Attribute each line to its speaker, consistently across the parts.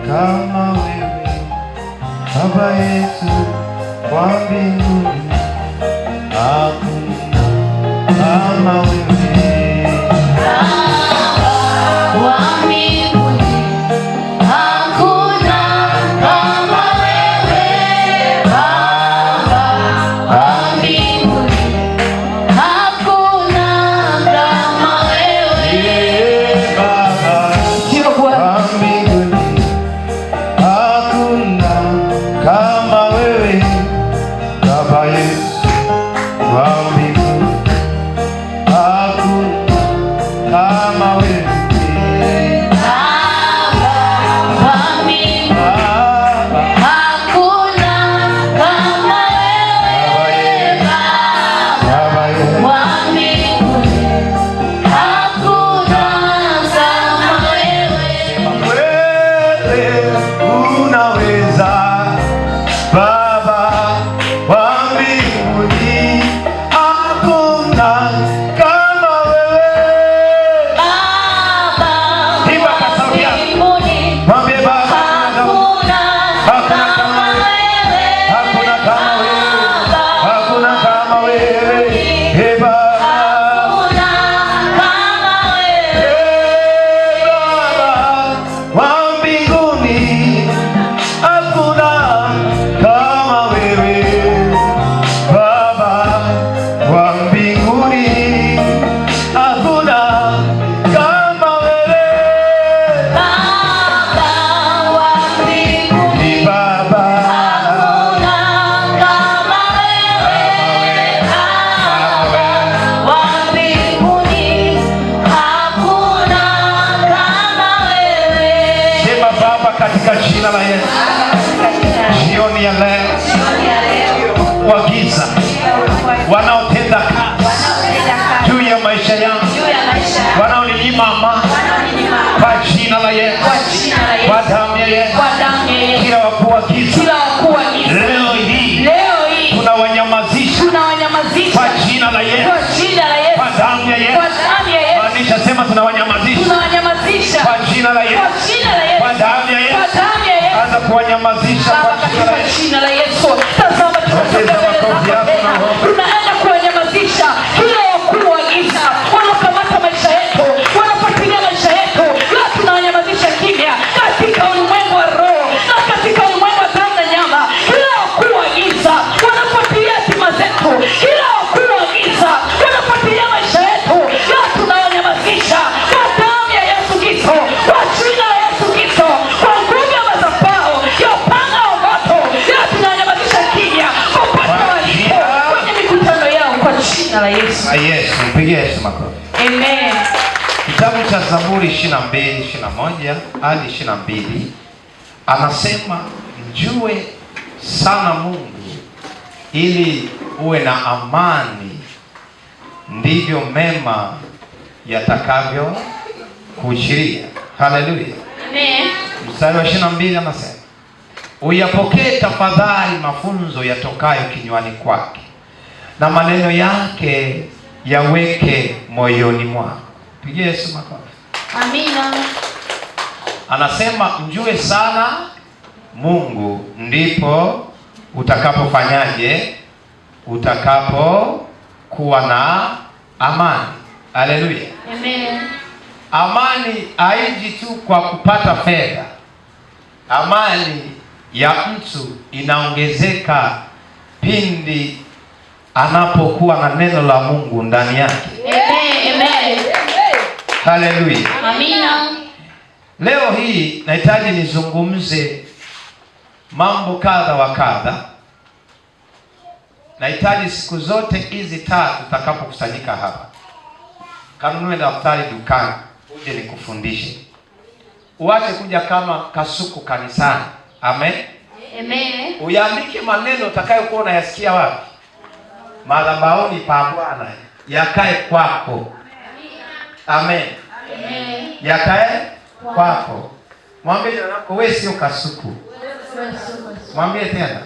Speaker 1: kama wewe, Baba yetu wa mbinguni, hakuna kama wewe. Katika jina la Yesu, jioni ya leo, wagiza wanaotenda kazi juu ya maisha yangu, wanaoninyima amani, kwa jina la Yesu, kwa damu ya Yesu, kila wakuu wa giza leo hii tunawanyamazisha kwa jina la Yesu, kwa damu ya Yesu. Maanisha sema tunawanyamazisha kwa jina la Yesu, kwa damu ya Yesu. Anza kuwanyamazisha kwa jina la Yesu. Tazama tunaenda kuwanyamazisha kila wakuu wa giza wanakamata maisha yetu, wanafuatilia maisha yetu. Leo tunawanyamazisha kimya katika ulimwengu wa roho na katika ulimwengu wa damu na nyama. Kila wakuu wa giza wanafuatilia hatima zetu, kila wakuu wa giza wanafuatilia maisha yetu. Leo tunawanyamazisha kwa damu ya Yesu Kristo, kwa jina la Yesu Kristo, kwa nguvu ya madhabahu ya upanga wa moto. Leo tunawanyamazisha kimya popote walipo kwenye mikutano yao kwa jina la Yesu. Yesu, mpigie Yesu makofi.
Speaker 2: Amen.
Speaker 1: Kitabu cha Zaburi 22:21 hadi 22 anasema, mjue sana Mungu ili uwe na amani, ndivyo mema yatakavyo kujiria. Haleluya.
Speaker 2: Amen.
Speaker 1: Mstari wa 22 anasema, uyapokee tafadhali mafunzo yatokayo kinywani kwake, na maneno yake yaweke moyoni mwako. Pigie Yesu makofi.
Speaker 2: Amina.
Speaker 1: Anasema mjue sana Mungu, ndipo utakapofanyaje? Utakapokuwa na amani. Haleluya.
Speaker 2: Amen.
Speaker 1: Amani haiji tu kwa kupata fedha. Amani ya mtu inaongezeka pindi anapokuwa na neno la Mungu ndani yake.
Speaker 2: Amen.
Speaker 1: Haleluya.
Speaker 2: Amina.
Speaker 1: Leo hii nahitaji nizungumze mambo kadha wa kadha. Nahitaji siku zote hizi tatu tutakapokusanyika hapa, kanunue daftari dukani, uje nikufundishe. Uache kuja kama kasuku kanisani. Amen.
Speaker 2: Amen.
Speaker 1: Uyaandike maneno utakayokuwa unayasikia wapi? Madhabahuni pa Bwana, yakae kwako. Amen.
Speaker 2: Amen.
Speaker 1: Yakae kwako. Mwambie jirani yako, wewe sio kasuku. Mwambie tena.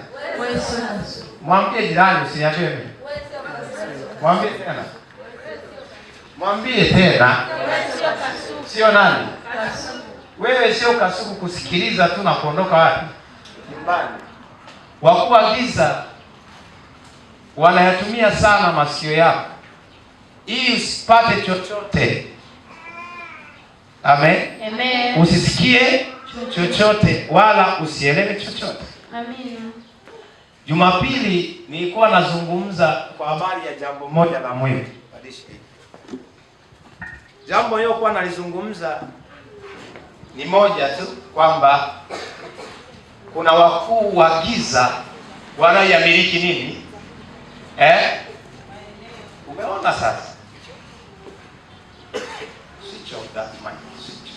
Speaker 1: Mwambie jirani, usiniambie mimi. Mwambie tena. Mwambie tena. Sio nani?
Speaker 3: Wewe sio kasuku kusikiliza tu na kuondoka wapi? Nyumbani. Wakuu wa giza wanayatumia sana masikio yako ili usipate chochote. Amen.
Speaker 2: Amen.
Speaker 3: Usisikie chochote wala usielewe chochote.
Speaker 2: Amen.
Speaker 3: Jumapili nilikuwa nazungumza kwa habari ya jambo moja la muhimu. Jambo hilo kwa nalizungumza ni moja tu, kwamba kuna wakuu wa giza wanaoyamiliki nini? Umeona sasa? Switch off that mic. Switch.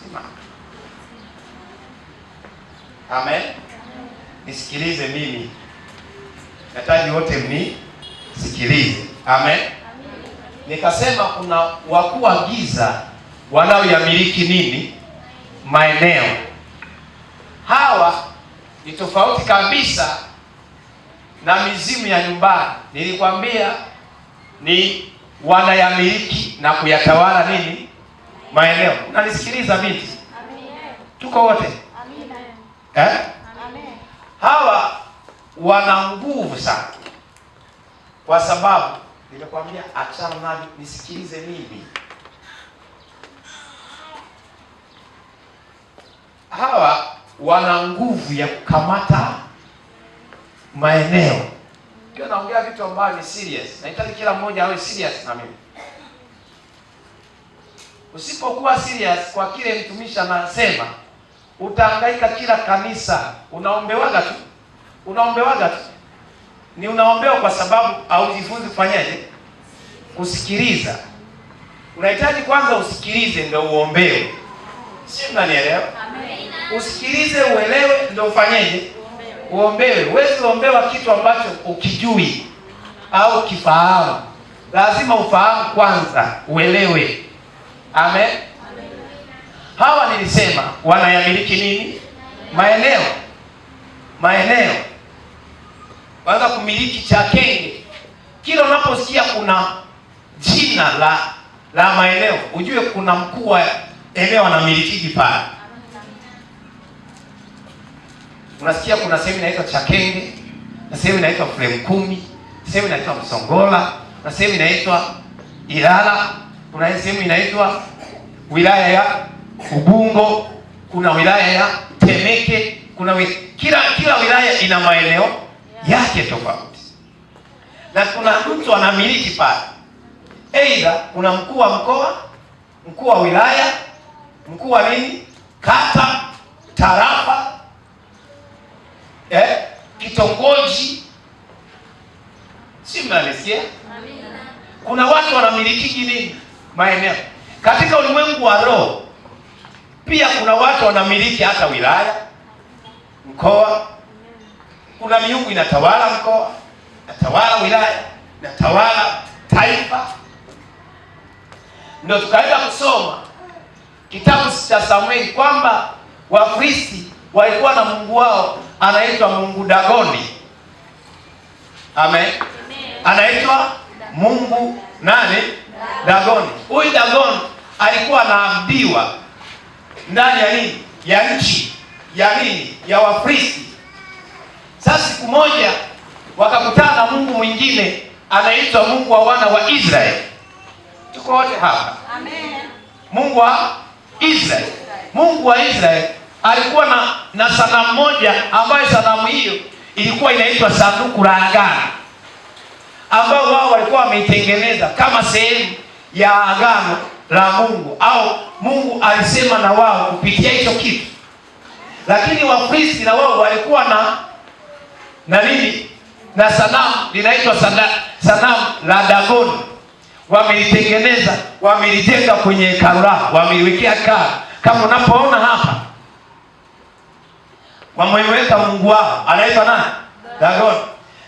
Speaker 3: Sima. Amen. Nisikilize mimi. Nataji wote mnisikilize. Amen. Nikasema kuna wakuu wa giza wanaoyamiliki nini? Maeneo. Hawa ni tofauti kabisa na mizimu ya nyumbani. Nilikwambia ni wanayamiliki na kuyatawala nini? Maeneo. Unanisikiliza binti? Tuko wote? Amen. Hawa wana nguvu sana, kwa sababu nilikwambia achana nami, nisikilize mimi. Hawa wana nguvu ya kukamata maeneo. Ndio naongea vitu ambavyo ni serious. Nahitaji kila mmoja awe serious na mimi. Usipokuwa serious kwa kile mtumishi anasema, utahangaika kila kanisa, unaombewaga tu. Ni unaombewa kwa sababu haujifunzi kufanyaje? Kusikiliza. Unahitaji kwanza usikilize ndio uombewe. Si mnanielewa? Amen. Usikilize uelewe ndio ufanyeje? Uombewe. Huwezi kuombewa kitu ambacho ukijui au kifahamu. Lazima ufahamu kwanza, uelewe. Amen. Hawa nilisema wanayamiliki nini? Maeneo. Waanza kumiliki Chakenge. Kila unaposikia kuna jina la maeneo, ujue kuna mkuu wa eneo anamiliki pale. Unasikia kuna sehemu inaitwa Chakenge, na sehemu inaitwa Frame 10, sehemu inaitwa Msongola, na sehemu inaitwa Ilala, kuna sehemu inaitwa wilaya ya Ubungo, kuna wilaya ya Temeke, kila wilaya ina maeneo yake tofauti. Na kuna mtu anamiliki pale. Aidha kuna mkuu wa mkoa, mkuu wa wilaya, mkuu wa nini? Kata, tarafa, kitongoji. Si mnalisikia? Amina. Kuna watu wanamiliki nini? Maeneo. Katika ulimwengu wa roho pia kuna watu wanamiliki hata wilaya, mkoa. Kuna miungu inatawala mkoa, inatawala wilaya, inatawala taifa. Ndio tukaenda kusoma kitabu cha Samueli kwamba Wafilisti walikuwa na mungu wao anaitwa Mungu Dagoni. Amen. Anaitwa Mungu nani? Dagoni. Huyu Dagoni alikuwa anaabudiwa ndani ya nini? Ya nchi ya nini? Ya Wafilisti. Sasa siku moja wakakutana na Mungu mwingine anaitwa Mungu wa wana wa Israeli. Tuko wote hapa. Amen. Mungu wa Israeli. Mungu wa Israeli alikuwa na sanamu moja ambayo sanamu hiyo ilikuwa inaitwa sanduku la agano, ambao wao walikuwa wameitengeneza kama sehemu ya agano la Mungu, au Mungu alisema na wao kupitia hicho kitu. Lakini Wafilisti na wao walikuwa na nini? Na sanamu linaitwa sanamu la Dagoni. Wamelitengeneza, wamelijenga kwenye hekalu lao, wameliwekea kama unapoona hapa. Wameweka mungu wao anaitwa nani? Dagoni.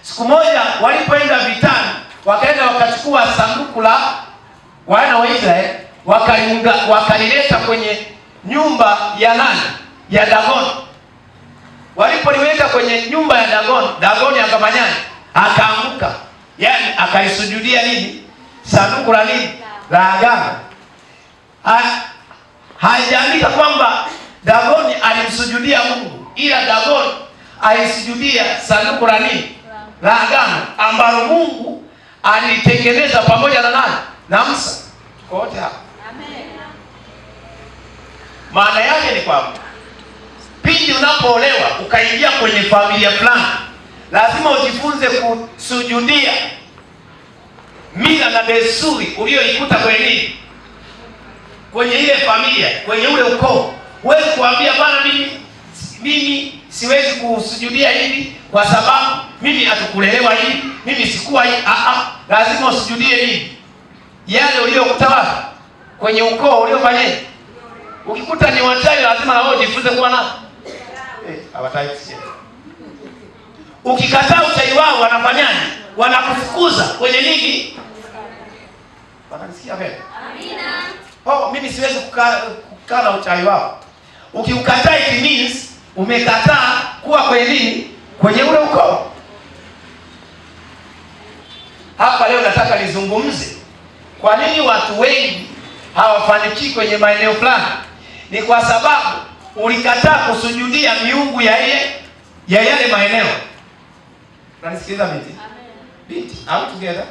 Speaker 3: Siku moja walipoenda vitani, wakaenda wakachukua sanduku la wana wa Israeli, wakalileta kwenye nyumba ya nani? Ya Dagoni. Walipoliweka kwenye nyumba ya Dagoni, Dagoni akafanyaje? Akaanguka. Yaani akaisujudia nini? Sanduku la nini? La agano. haijaandika kwamba Dagoni alimsujudia Mungu, ila Dagoni alisujudia sanduku la nini? La agano ambalo Mungu alitengeneza pamoja na nani? Na Musa. Tuko wote hapa. Amen. Maana yake ni kwamba pindi unapoolewa ukaingia kwenye familia fulani, lazima ujifunze kusujudia mila na desturi uliyoikuta kwenye nini? Kwenye ile familia, kwenye ule ukoo. Huwezi kuambia bana, mimi siwezi kusujudia hivi kwa sababu mimi hatukulelewa hivi, mimi sikuwa hivi. Lazima usujudie hivi yale uliyokuta wapi? Kwenye ukoo uliofanya. Ukikuta ni wachawi, lazima na wewe ujifunze kuwa na hawataki. Ukikataa uchawi wao wanafanyaje? Wanakufukuza kwenye nini? Wanasikia wewe? Amina. Mimi siwezi kukaa na uchawi wao. Ukiukataa it means umekataa kuwa kwenye nini? Kwenye ule ukoo. Hapa leo nataka nizungumze kwa nini watu wengi hawafanikii kwenye maeneo fulani. Ni kwa sababu ulikataa kusujudia miungu ya yale maeneo. Unanisikiliza binti? Amen. Binti, are we together?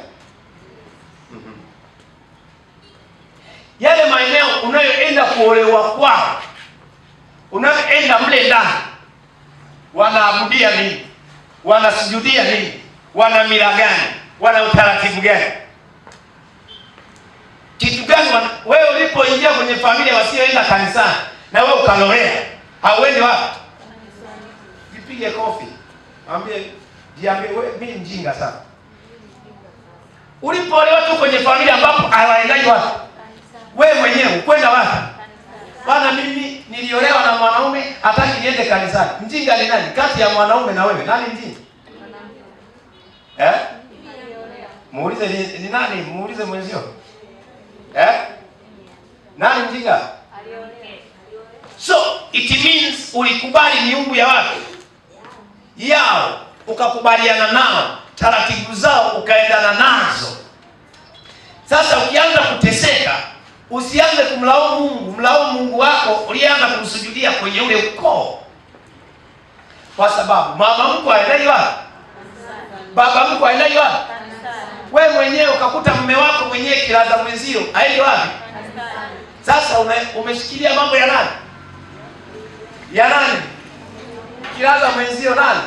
Speaker 3: Yale maeneo unayoenda kuolewa kwao, unayoenda mle ndani, wanaabudia nini? Wanasujudia nini? Wana mila gani? Wana utaratibu gani? Kitu gani? Wewe ulipoingia kwenye familia wasioenda kanisani na wewe ukalorea, hauendi wapi? Jipige kofi. Jiambie wewe mimi mjinga sana. Ulipoolewa tu kwenye familia ambapo hawaendaji wapi? Wewe mwenyewe kwenda wapi? Bana, mimi niliolewa na mwanaume hataki niende kanisani. Mjinga ni nani? Kati ya mwanaume na wewe nani mjinga? Muulize ni nani? Muulize mwenzio. Nani mjinga? So it means ulikubali miungu ya watu yao, ukakubaliana nao, taratibu zao ukaendana nazo. Sasa ukianza kuteseka, usianze kumlaumu Mungu. Mlaumu Mungu wako ulianza kumsujudia kwenye ule ukoo, kwa sababu mama mko aendai wapi? Baba mko aendai wapi? Wewe mwenyewe ukakuta mume wako mwenyewe kilaza mwenzio aende wapi? Sasa umeshikilia mambo ya nani? Ya nani? Kilaza mwenzio nani?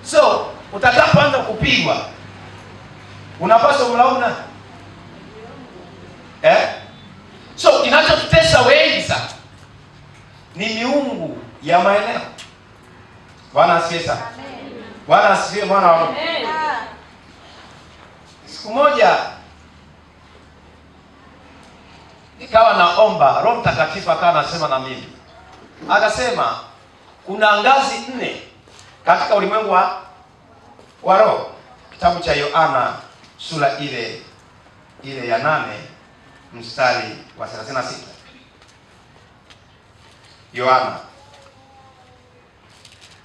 Speaker 3: So utakapoanza kupigwa unapaswa mlaumu nani? So kinachotutesa wengi sana ni miungu ya maeneo. Bwana asifiwe sana. Bwana asifiwe Bwana wangu. Siku moja nikawa naomba, Roho Mtakatifu akawa anasema na mimi. Akasema kuna ngazi 4 katika ulimwengu wa roho. Kitabu cha Yohana sura ile ya 8 mstari wa 36. Yohana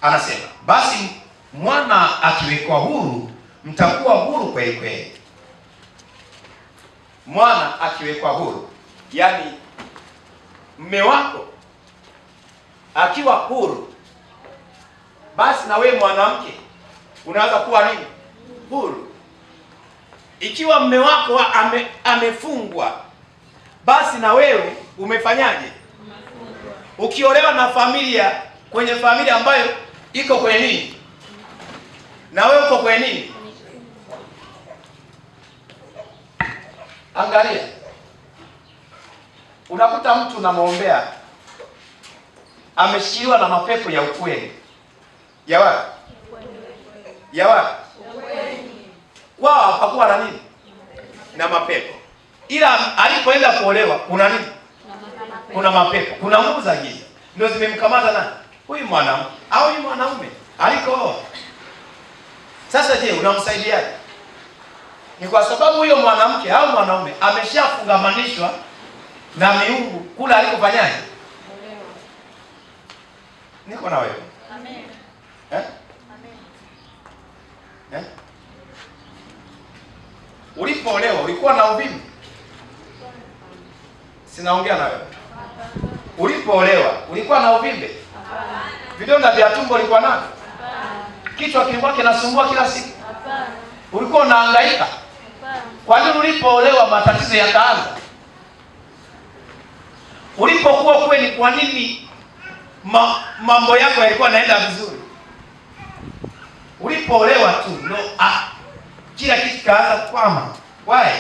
Speaker 3: anasema, basi mwana akiwekwa huru mtakuwa huru kweli kweli. Mwana akiwekwa huru, yani mume wako akiwa huru, basi na wewe mwanamke unaweza kuwa nini? Huru. Ikiwa mume wako amefungwa, basi na wewe umefanyaje? Ukiolewa na familia, kwenye familia ambayo iko kwenye nini, na wewe uko kwenye nini? Angalia, unakuta mtu unamwombea ameshikiliwa na mapepo ya ukweli. Ya wapi? Ya wapi? Wao hapakuwa na nini? Na mapepo. Ila alipoenda kuolewa kuna nini? Kuna mapepo. Kuna nguvu za giza ndio zimemkamata nani? Huyu mwanamke au huyu mwanaume alikooa. Sasa je, unamsaidiaje? Ni kwa sababu huyo mwanamke au mwanaume ameshafungamanishwa na miungu kula alikofanyaje? Niko na wewe. Amen. Amen. Ulipoolewa ulikuwa na uvimbe? Sinaongea na wewe. Ulipoolewa ulikuwa na uvimbe?
Speaker 2: Hapana.
Speaker 3: Vidonda vya tumbo ulikuwa navyo?
Speaker 2: Hapana.
Speaker 3: Kichwa kilikuwa kinasumbua kila siku?
Speaker 2: Hapana.
Speaker 3: Ulikuwa unahangaika?
Speaker 2: Hapana.
Speaker 3: Kwa nini ulipoolewa matatizo yakaanza? Ulipokuwa kweli, kwa nini mambo yako yalikuwa yanaenda vizuri? Ulipoolewa tu no, kila kitu kaanza kwama. Why?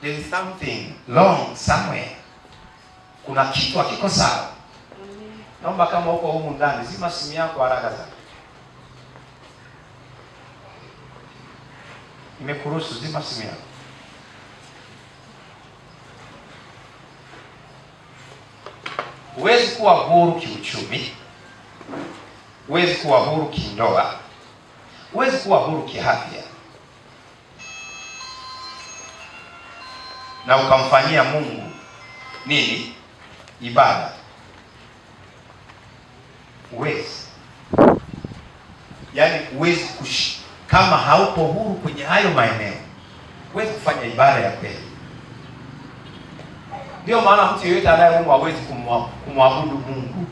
Speaker 3: There is something wrong somewhere. Kuna kitu hakiko sawa. Naomba kama uko humu ndani, zima simu yako haraka sana. Nimekuruhusu, zima simu yako. Huwezi kuwa huru kiuchumi, huwezi kuwa huru kindoa, huwezi kuwa huru kiafya na ukamfanyia Mungu nini? Ibada. Huwezi. Yaani huwezi kama haupo huru kwenye hayo maeneo, huwezi kufanya ibada ya kweli. Ndio maana mtu yeyote anayeumwa hawezi kumwabudu Mungu.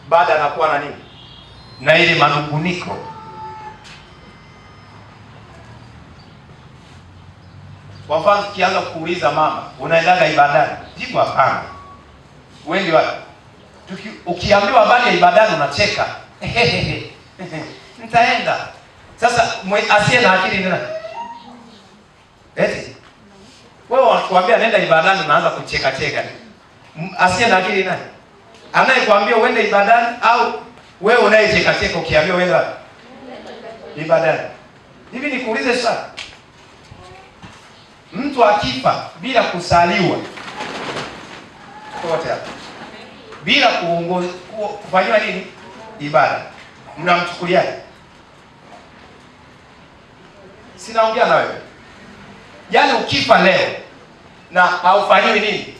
Speaker 3: Baada anakuwa na nini? Na ile manunguniko. Kwa mfano tukianza kuuliza mama, unaendaga ibadani? Jibu hapana. Wewe wapi? Ukiambiwa habari ya ibadani unacheka. Nitaenda. Sasa asiye na akili nini? Eti wewe wakuambia nenda ibadani unaanza kucheka cheka. Asiye na akili nani? Anayekwambia uende ibadani au wewe unayecheka cheka ukiambiwa uende wapi? Ibadani. Hivi nikuulize sana. Mtu akifa bila kusaliwa kote hapo, bila kufanywa nini? Ibada, mnamchukuliaje? Sinaongea na wewe. Yaani ukifa leo na haufanyiwi nini?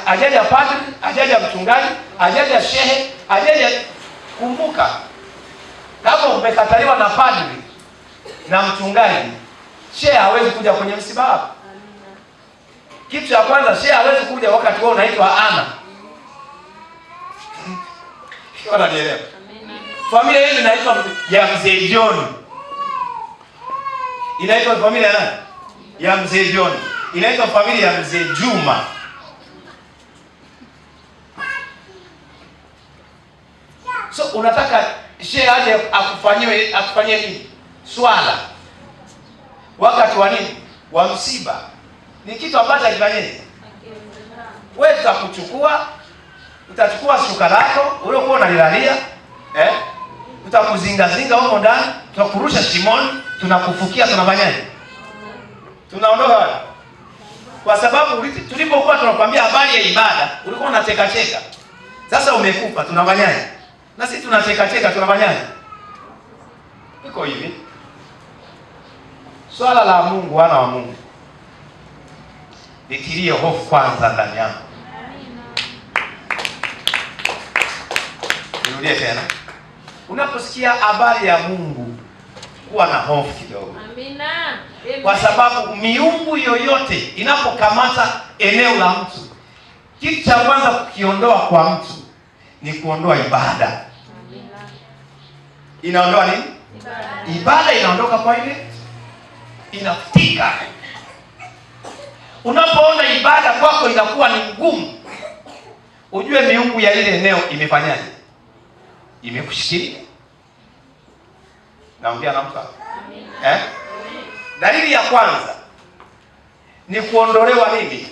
Speaker 3: Ajaja padri, ajaja mchungaji, ajaja shehe, ajaja. Kumbuka, kama umekataliwa na padri na mchungaji, shehe hawezi kuja kwenye msiba wako. Kitu cha kwanza, shehe hawezi kuja wakati wewe unaitwa Ana. Unanielewa? Familia hii inaitwa ya Mzee John. Inaitwa familia nani? Ya Mzee John. Inaitwa familia ya Mzee Juma. So unataka shehe aje akufanyie nini? Swala. Wakati wa nini? Wa msiba. Ni kitu ambacho hakifanyiki. Wewe utakuchukua, utachukua shuka lako uliokuwa unalilalia, utakuzingazinga huko ndani, tutakurusha shimoni, tunakufukia, tunafanyaje? Tunaondoka wapi? Kwa sababu tulipokuwa tunakwambia habari ya ibada, ulikuwa unacheka cheka. Sasa umekufa, tunafanyaje? Na sisi tunacheka cheka, tunafanyaje? Iko hivi. Swala la Mungu, wana wa Mungu, litilie hofu kwanza ndani yako. Nirudie tena. Unaposikia habari ya Mungu, kuwa na hofu kidogo.
Speaker 2: Amina.
Speaker 3: Kwa sababu miungu yoyote inapokamata eneo la mtu, kitu cha kwanza kukiondoa kwa mtu ni kuondoa ibada.
Speaker 2: Amina.
Speaker 3: Inaondoa nini?
Speaker 2: Ibada.
Speaker 3: Ibada inaondoka kwa ile, inafutika. Unapoona ibada kwako inakuwa ni ngumu, ujue miungu ya ile eneo imefanyaje? Imekushikilia. Naongea na mtu. Dalili ya kwanza ni kuondolewa nini?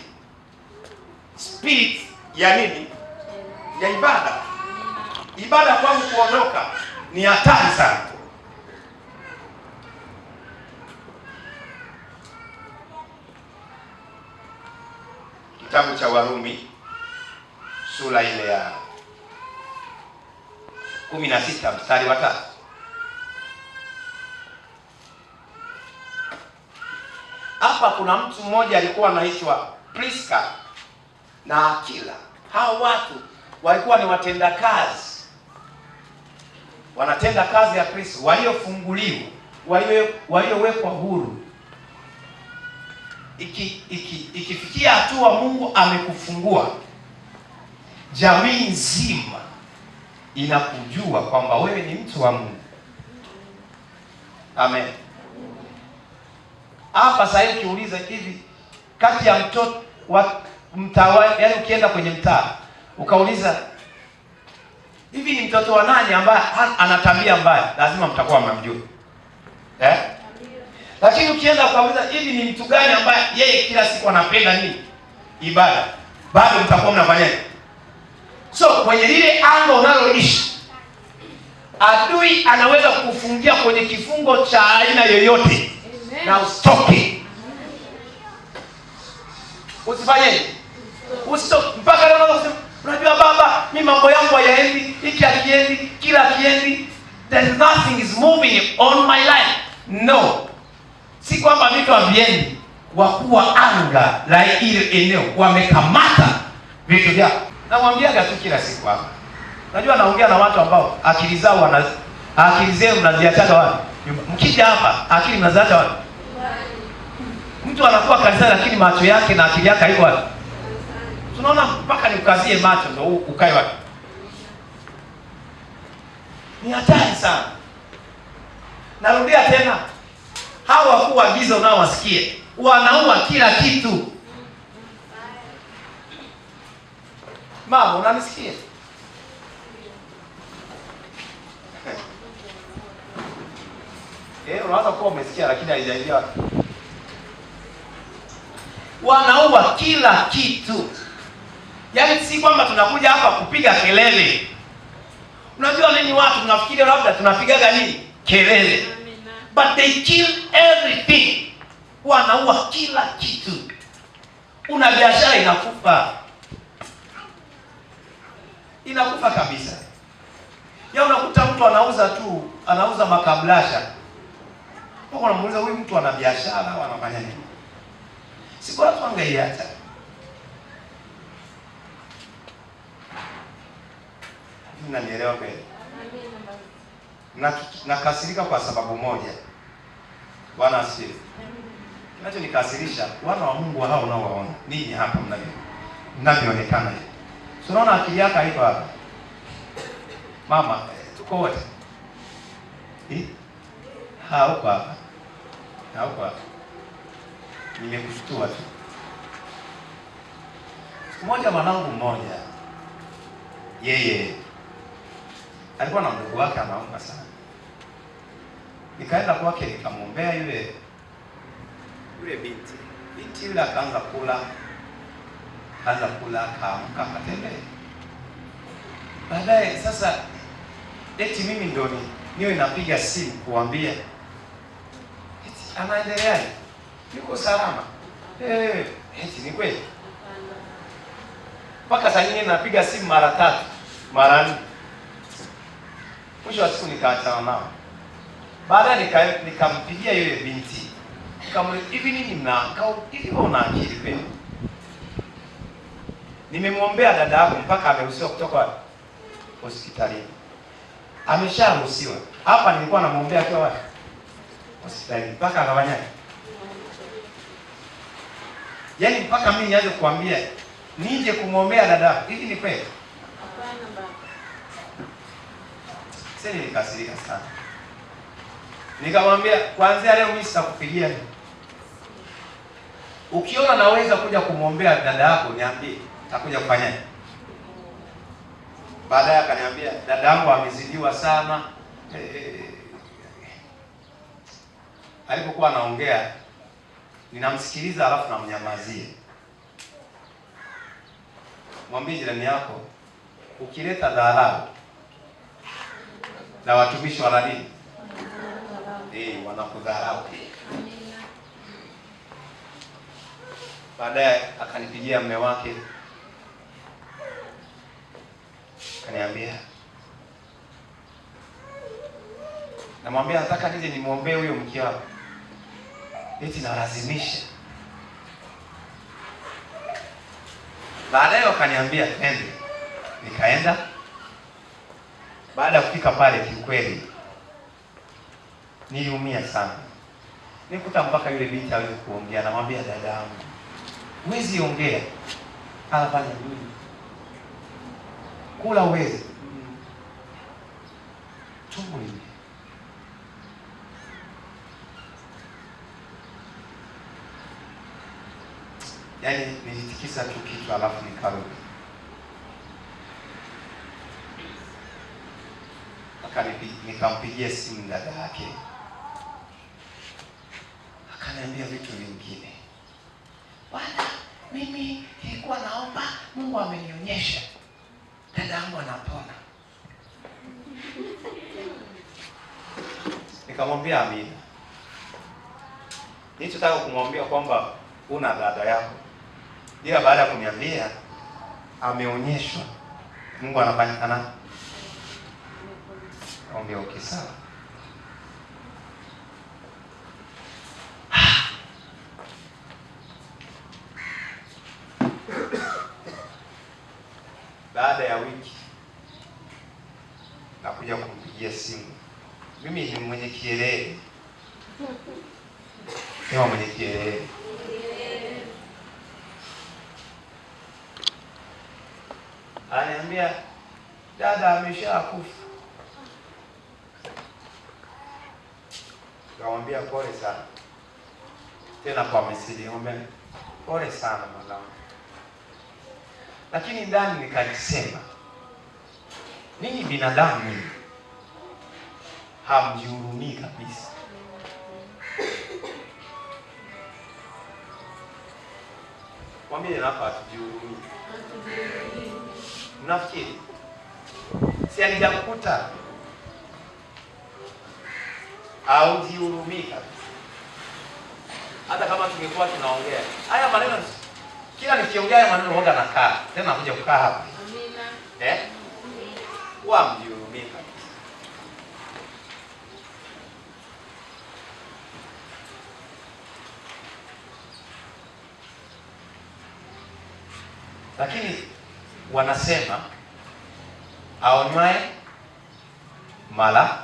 Speaker 3: Spirit ya nini? Ya ibada. Ibada kwangu kuondoka ni hatari sana. Kitabu cha Warumi sura ile ya 16 mstari wa 3. Hapa kuna mtu mmoja alikuwa anaitwa Priska na Akila. Hao watu walikuwa ni watenda kazi, wanatenda kazi ya Kristo, waliofunguliwa, waliowekwa huru. ikifikia hatua Mungu amekufungua, jamii nzima inakujua kwamba wewe ni mtu wa Mungu. Amen. Hapa sasa ukiuliza hivi, kati ya mtoto wa mtaa, yaani ukienda kwenye mtaa ukauliza hivi ni mtoto wa nani ambaye ana tabia mbaya, lazima mtakuwa mnamjua. Lakini ukienda ukauliza hivi ni mtu gani ambaye yeye kila siku anapenda nini? Ibada, bado mtakuwa mnafanyaje? So kwenye lile anga unaloishi, adui anaweza kufungia kwenye kifungo cha aina yoyote. Amen. Na usitoke. Usifanyeje? Usitoke mpaka leo unasema, unajua baba, mimi mambo yangu hayaendi, hiki hakiendi, kila hakiendi. There's nothing is moving on my life. No. Si kwamba vitu haviendi. Wakuu wa anga la ile eneo wamekamata vitu vyako. Namwambiaga tu kila siku hapa. Unajua naongea na watu ambao akili zao mnaziachaga wapi? Mkija hapa akili mnaziacha wapi? Mtu anakuwa kanisani lakini macho yake na akili yake haiko wapi? Tunaona mpaka nikukazie macho ndio ukae wapi? Ni hatari sana. Narudia tena. Hawa wakuu wa giza unaowasikia wanaua kila kitu. Mama, unanisikia? Unaweza kuwa umesikia lakini haijaingia. Wanaua kila kitu. Yaani si kwamba tunakuja hapa kupiga kelele. Unajua nini watu tunafikiria labda tunapigaga nini? Kelele. But they kill everything. Wanaua kila kitu. Una biashara inakufa. Inakufa kabisa. Ya unakuta mtu anauza makablasha. Wako wanamuuliza huyu mtu ana biashara au anafanya nini? Si bora tu angeiacha. Mnanielewa kweli? Nakasirika kwa sababu moja. Bwana asifiwe. Kinachonikasirisha wana wa Mungu hao unaowaona. Ninyi hapa mnavyoonekana hivi. Unaona akili yako haiko hapa. Mama, tuko wote. Hauko hapa. Hauko hapa. Nimekushtua tu. Siku moja mwanangu mmoja, yeye alikuwa na ndugu wake anaomba sana. Nikaenda kwake nikamwombea yule binti. Binti yule akaanza kula, akaamka akatembea. Baadaye sasa eti mimi ndio niwe napiga simu kuambia eti anaendeleaje? Yuko salama. Eti ni kweli? Mpaka saa nyingine napiga simu mara 3, mara 4. Mwisho wa siku nikaachana nao. Baadaye nikampigia yule binti. Nikamwambia hivi nini hivi una akili kweli? Nimemwombea dada yako mpaka ameruhusiwa kutoka hospitalini. Amesharuhusiwa. Hapa nilikuwa namwombea akiwa wapi? Hospitalini. Mpaka akafanyaje? Yaani mpaka mimi nianze kuambia nije kumwombea dada. Hivi ni kweli?
Speaker 2: Hapana baba.
Speaker 3: Sasa nikasirika sana. Nikamwambia kuanzia leo mimi sitakupigia. Ukiona naweza kuja kumwombea dada yako niambie, nitakuja kufanyaje? Baadaye akaniambia dada yangu amezidiwa sana. Alipokuwa anaongea ninamsikiliza alafu namnyamazie. Mwambie jirani yako ukileta dharau na watumishi wa dini wanakudharau. Baadaye akanipigia mume wake. Akaniambia, namwambia nataka nije nimwombee huyo mke wako. Eti nalazimisha. Baadaye wakaniambia twende. Nikaenda. Baada ya kufika pale kiukweli niliumia sana. Nikuta mpaka yule binti hawezi kuongea, namwambia dada yangu, huwezi ongea. Anafanya nini? Kula uwezi. Tumbo hili. Yaani nilitikisa tu kitu alafu nikarudi. Nikampigia simu dada yake. Akaniambia vitu vingine. Bwana, mimi nilikuwa naomba, Mungu amenionyesha dada yangu anapona. Nikamwambia amina. Nilichotaka kumwambia kwamba una dada yako. Ila baada ya kuniambia ameonyeshwa Mungu anafanya Ongea okay sawa. Baada ya wiki nakuja kumpigia simu. Mimi ni mwenye kielele. Sema mwenye kielele. Ananiambia dada ameshakufa. Nikamwambia pole sana. Tena kwa mesili, nikamwambia pole sana mwanangu. Lakini ndani nikalisema, ninyi binadamu hamjihurumii kabisa. Mwambie napa hatujihurumii. Mnafikiri? Si alijakukuta au jihurumii kabisa. Hata kama tungekuwa tunaongea haya maneno, kila nikiongea haya maneno huanga nakaa tena nakuja kukaa hapa. Amina. Wa mjihurumii kabisa. Lakini wanasema aonywaye mara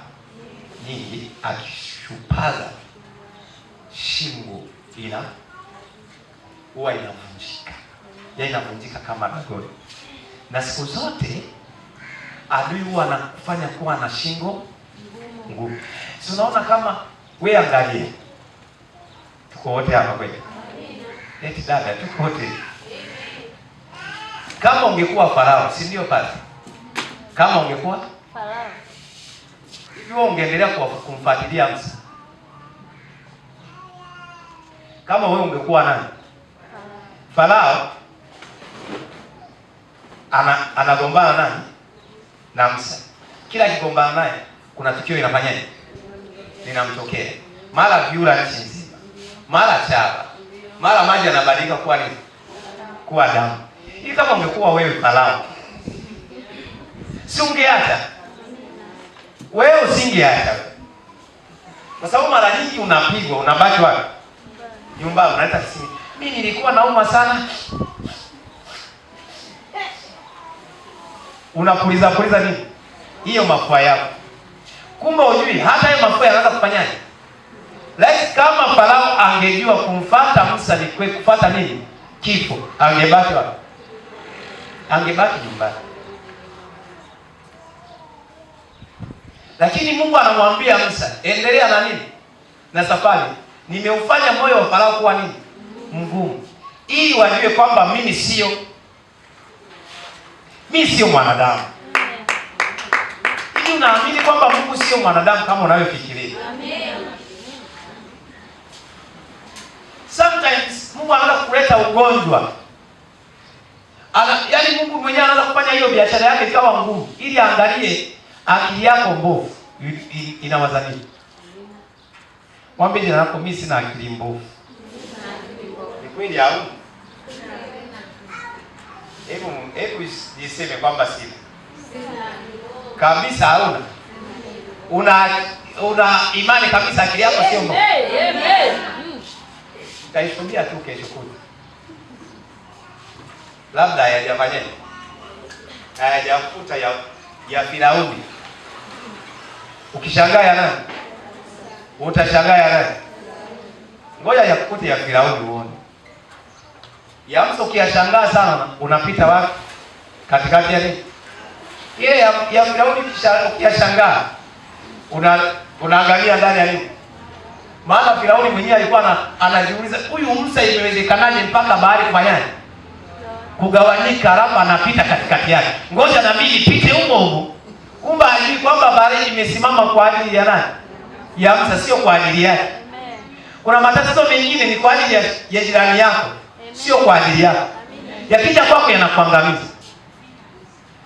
Speaker 3: nyingi akishupaza shingo huwa inavunjika. Ya inavunjika kama dagoni. Na siku zote adui huwa anakufanya kuwa na shingo ngumu. Si unaona kama wewe angalia. Tuko wote hapa kweli? Eti dada tuko wote. Kama ungekuwa Farao, si ndio pale? Kama ungekuwa
Speaker 2: Farao,
Speaker 3: hivi wewe ungeendelea kumfuatilia Musa? Kama wewe ungekuwa nani? Farao anagombana nani? Na Musa. Kila kigombana naye kuna tukio inafanyaje? Linamtokea. Mara vyura nchi nzima. Mara chaba. Mara maji yanabadilika kuwa nini? Kuwa damu. Hii kama ungekuwa wewe Farao, si ungeacha? Wewe usingeacha. Kwa sababu mara nyingi unapigwa, unabaki wapi? Nyumbani. Unaita sisi, mimi nilikuwa nauma sana. Unapuliza nini? Hiyo mafua yako. Kumbe hujui hata hiyo mafua yanaweza kufanyaje? Like kama Farao angejua kumfuata Musa ni kufuata nini? Kifo. Angebaki wapi? Angebaki nyumbani. Lakini Mungu anamwambia Musa, endelea na nini? Na safari. Nimeufanya moyo wa Farao kuwa nini? Mgumu. Ili wajue kwamba mimi sio mwanadamu. Ili unaamini kwamba Mungu sio mwanadamu kama unavyofikiria. Amen. Sometimes Mungu anataka kuleta ugonjwa. Yaani Mungu mwenyewe anaanza kufanya hiyo biashara yake ikawa ngumu ili aangalie akili yako mbovu inawaza nini. Mwambie jina lako, mimi sina akili mbovu. Ni kweli au? Hebu jiseme kwamba sina. Kabisa hauna. Una imani kabisa akili yako sio mbovu. Utaishuhudia tu kesho kutwa. Labda hayajafanyaje? Hayajafuta ya Firauni. Ukishangaa ya nani? Utashangaa ya nani? Ngoja yakukute ya Firauni uone. Ya Musa ukiyashangaa sana unapita wapi? Katikati ya nini? Ile ya Firauni ukiyashangaa unaangalia ndani ya nini? Maana Firauni mwenyewe alikuwa anajiuliza, huyu Musa imewezekanaje mpaka bahari kufanyaje? Kugawanyika, alafu anapita katikati yake. Ngoja na mimi nipite huko huko. Kumbe hajui kwamba bahari imesimama kwa ajili ya nani? Ya Musa, sio kwa ajili yake. Kuna matatizo mengine ni kwa ajili ya jirani yako, sio kwa ajili yako. Yakija kwako yanakuangamiza.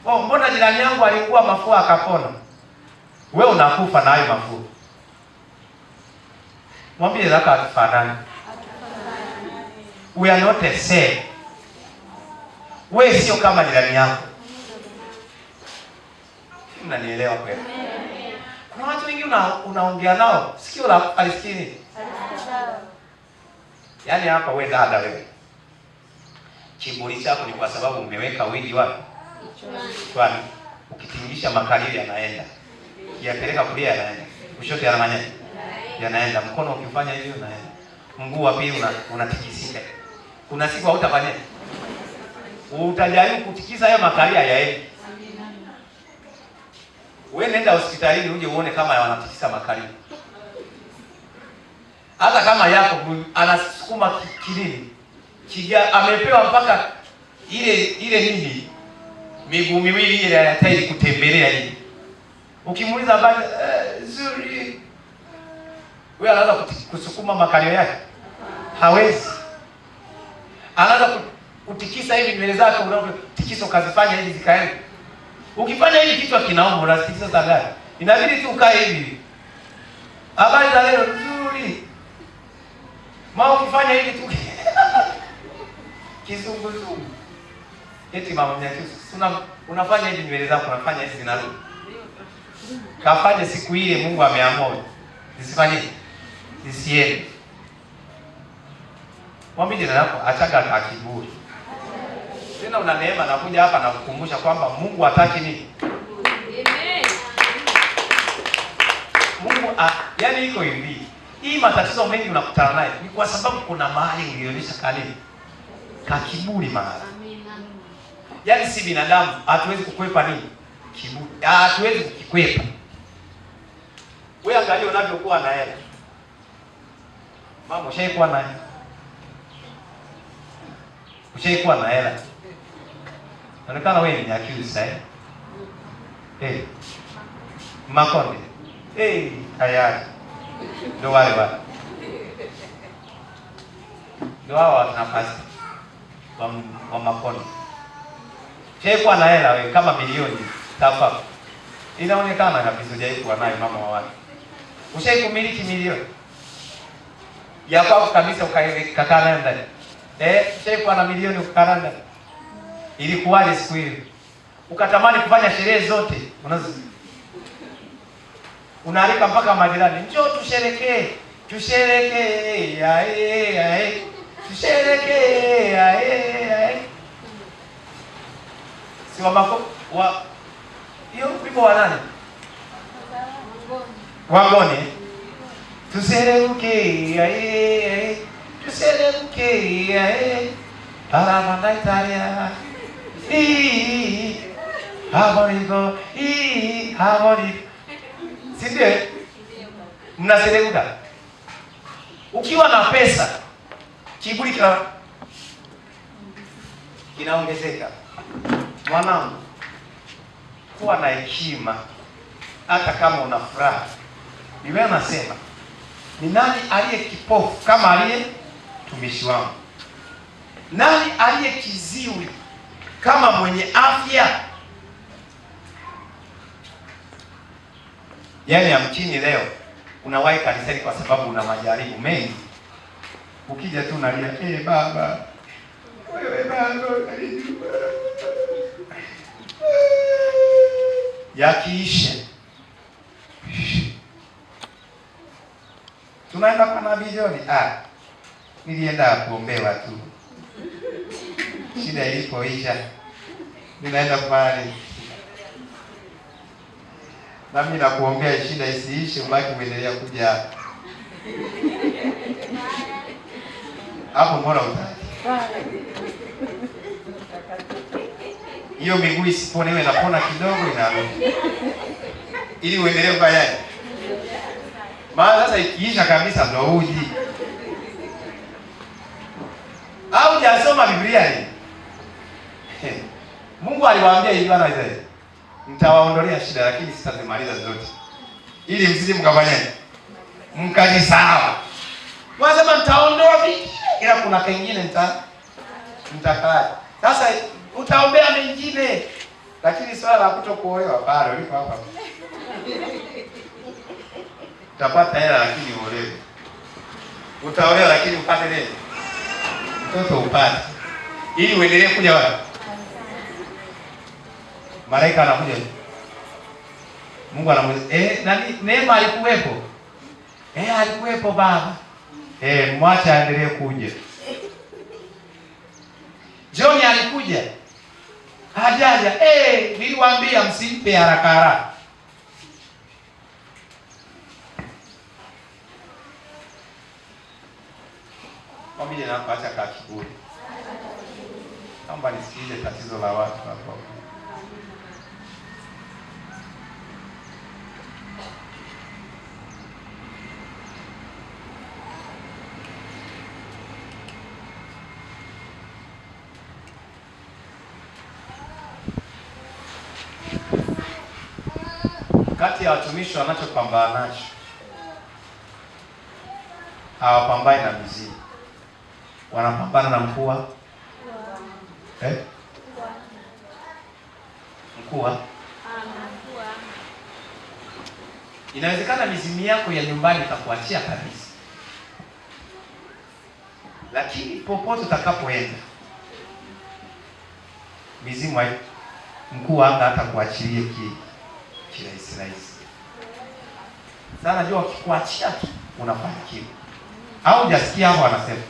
Speaker 3: Oh, mbona jirani yangu alikuwa mafua akapona? Wewe unakufa na hayo mafua. Mwambie zaka atufanani. We are not the same. Wewe sio kama jirani yako. Mnanielewa kweli? Kuna watu wengi unaongea nao, sikio la alisikii. Yaani hapa wewe dada wewe. Kiburi chako ni kwa sababu umeweka wingi wapi? Kwani ukitingisha makalio yanaenda. Yapeleka kulia yanaenda. Kushoto yanafanya. Yanaenda. Mkono ukifanya hivyo unaenda. Mguu wa pili unatikisika. Kuna siku hautafanya. Utajaribu kutikisa hayo makalio yaende. Wewe nenda hospitalini uje uone kama wanatikisa makalio. Hata kama yako anasukuma kilini. Amepewa mpaka ile nini? Miguu miwili ile hayataki kutembelea hivi. Ukimuuliza habari nzuri. Wewe anaanza kusukuma makalio yake. Hawezi. Anaanza kutikisa hivi nywele zake, unavyotikisa ukazifanya hivi zikaenda. Ukifanya hivi kichwa kinauma, unatikisa sana. Inabidi tu ukae hivi. Habari za leo nzuri. Ukifanya hivi tu kizunguzungu. Eti mama mnyakusi, unafanya hivi nywele zako, unafanya hizi zinarudi. Kafanye siku ile Mungu ameamua. Zisifanye. Zisiende. Mwambie jirani yako achaga kiburi. Tena una neema na kuja hapa na kukumbusha kwamba Mungu hataki nini? Amen. Mungu yani iko hivi. Hii matatizo mengi unakutana naye ni kwa sababu kuna mahali ulionyesha kanini? Kiburi mahali. Yaani si binadamu hatuwezi kukwepa nini? Kiburi. Hatuwezi kukikwepa. Wewe angalia unavyokuwa na hela. Mama ushaikuwa na hela. Ushaikuwa na hela. Inaonekana wewe ni accused sasa. Makonde. Tayari. Ndio wale. Ndio hao tunapasa. Wa makonde. Ushaikuwa na hela wewe kama milioni tafa. Inaonekana kabisa hujaikuwa nayo mama wa watu. Ushaikumiliki milioni. Ya kwako kabisa ukakaa nayo ndani. Ushaikuwa na milioni ukakaa ndani. Ilikuwaje siku hiyo? Ukatamani kufanya sherehe zote. Unaalika mpaka majirani. Njoo tusherekee. Tusherekee. Tusherekee. Si wa hiyo wimbo wa nani? Wagoni. Tusherekee. Tusherekee. Para Italia. Habarigo. Habari. Si ndio? Mnasereuka. Ukiwa na pesa, kiburi kinaongezeka. Mwanangu, kuwa na hekima hata kama una furaha. Biblia inasema, ni nani aliye kipofu kama aliye mtumishi wangu? Nani aliye kiziwi kama mwenye afya? Yaani amchini leo unawahi kanisani kwa sababu una majaribu mengi. Ukija tu unalia, baba, wewe baba unanijua. Yakiishe. Tunaenda kwa Nabii John. Nilienda kuombewa tu. Shida ilipoisha, ninaenda pale. Na mimi nakuombea shida isiishe, ubaki uendelea kuja. Hapo mbona utaki? Hiyo miguu isipone iwe napona kidogo inarudi. Ili uendelee kufanyaje? Maana sasa ikiisha kabisa ndio uji. Au hujasoma Biblia ni? Mungu aliwaambia hivi wana Israeli. Mtawaondolea shida lakini sitazimaliza zote. Ili msije mkafanyaje? Mkajisahau. Wasema mtaondoa vipi? Ila kuna kingine mtakaa. Sasa utaombea mengine. Lakini swala la kutokuolewa bado liko hapa. Utapata hela lakini uolewe. Utaolewa lakini upate nini? Mtoto upate. Ili uendelee kuja wapi? Malaika anakuja. Mungu anamuuliza, nani Neema alikuwepo? Alikuwepo baba. Mwacha aendelee kuja. John alikuja. Hajaja. Niliwaambia msimpe haraka haraka. Mimi napata kiburi. Naomba nisikize tatizo la watu hapo. Kati ya watumishi wanachopambana nacho, hawapambani na mizimu. Wanapambana na mkuu. Mkuu. Inawezekana mizimu yako ya nyumbani itakuachia kabisa. Lakini popote utakapoenda, mizimu mkuu anga atakuachilia kirahisi rahisi. Sasa najua ukikuachia tu unafanikiwa. Au hujasikia hapo wanasema,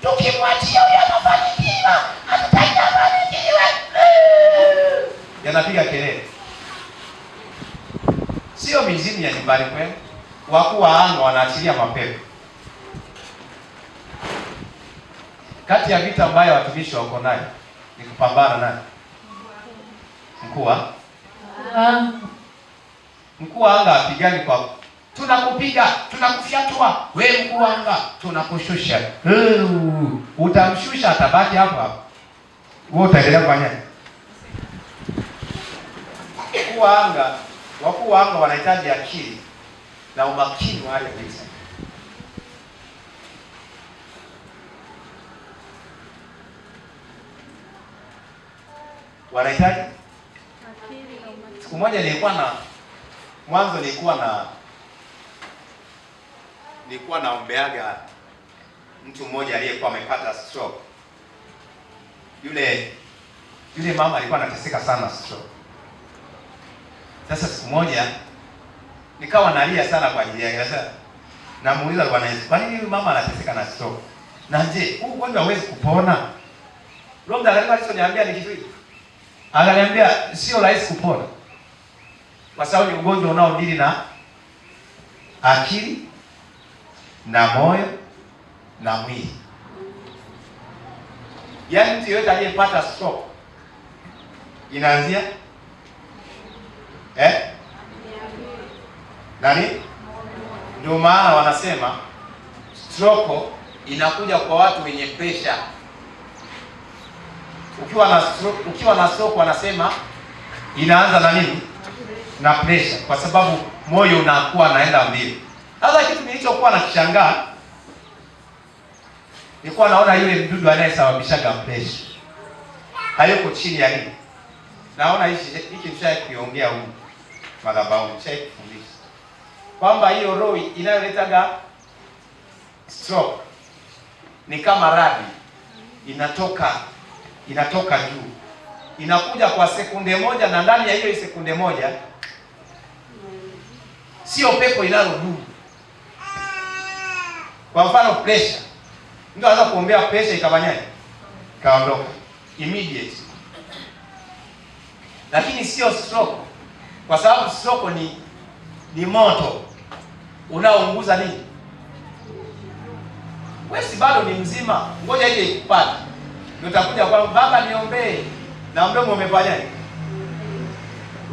Speaker 3: tukimwachia huyo anafanikiwa, hatutafanikiwa. Yanapiga kelele. Sio mizimu ya nyumbani kwenu. Wakuu wa anga wanaachilia mapepo. Kati ya vita ambayo watumishi wako nayo ni kupambana nayo. Mkuu wa anga apigani kwa tunakupiga, tunakufyatua. Wewe mkuu wa anga, tunakushusha. Utamshusha atabaki hapo hapo. Wewe utaendelea kufanya. Wakuu wa anga wanahitaji akili na umakini wa hali ya vita. Wanahitaji akili na umakini. Siku moja nilikuwa naombeaga mtu mmoja aliyekuwa amepata stroke. Yule mama alikuwa anateseka sana stroke. Sasa siku moja nikawa nalia sana kwa ajili yake. Sasa namuuliza Bwana Yesu, kwa nini huyu mama anateseka na stroke? Na je, huu ugonjwa hauwezi kupona? Roho Mtakatifu alisoniambia ni kitu hiki. Akaniambia sio rahisi kupona. Kwa sababu ni ugonjwa unaodili na akili na moyo na mwili. Yaani mtu yeyote aliyepata stroke inaanzia nani? Ndio maana wanasema stroke inakuja kwa watu wenye pressure. Ukiwa na stroke wanasema inaanza na nini? Na pressure, kwa sababu moyo unakuwa naenda mbio. Sasa kitu nilichokuwa nakishangaa, nilikuwa naona yule mdudu anayesababishaga pressure hayuko chini ya nini? Naona hiki nishakiongea huko madhabahu, nishakifundisha kwamba hiyo roho inayoletaga stroke ni kama radi inatoka juu, inakuja kwa sekunde moja, na ndani ya hiyo sekunde moja sio pepo inalodumu. Kwa mfano pressure, mtu anaweza kuombea pressure ikafanyaje? Kaondoka immediate. Lakini sio stroke, kwa sababu stroke ni moto unaounguza nini? wewe si bado ni mzima, ngoja ije ikupate. Ndio utakuja kwa baba niombee, na mdomo umefanyaje?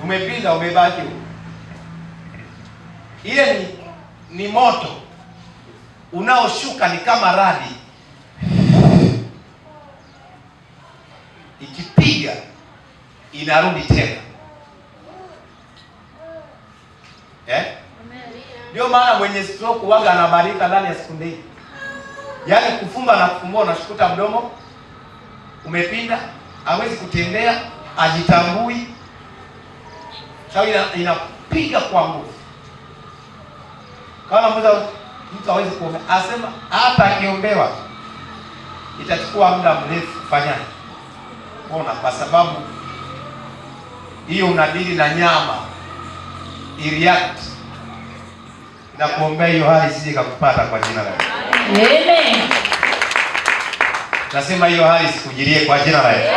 Speaker 3: Umepinda, umebaki. Ile ni moto unaoshuka, ni kama radi ikipiga inarudi tena. Ndio maana mwenye stroke waga anabarika ndani ya sekunde hii. Yaani kufumba na kufumbua, unashukuta mdomo umepinda, hawezi kutembea, ajitambui. Sawa, inapiga kwa nguvu. Kama mtu hawezi kuomba, asema hata akiombewa itachukua muda mrefu kufanya. Ona, kwa sababu hiyo unadili na nyama react na kuombea hiyo hali isije kukupata kwa jina la Yesu.
Speaker 1: Amen.
Speaker 3: Nasema hiyo hali isikujirie kwa jina la Yesu.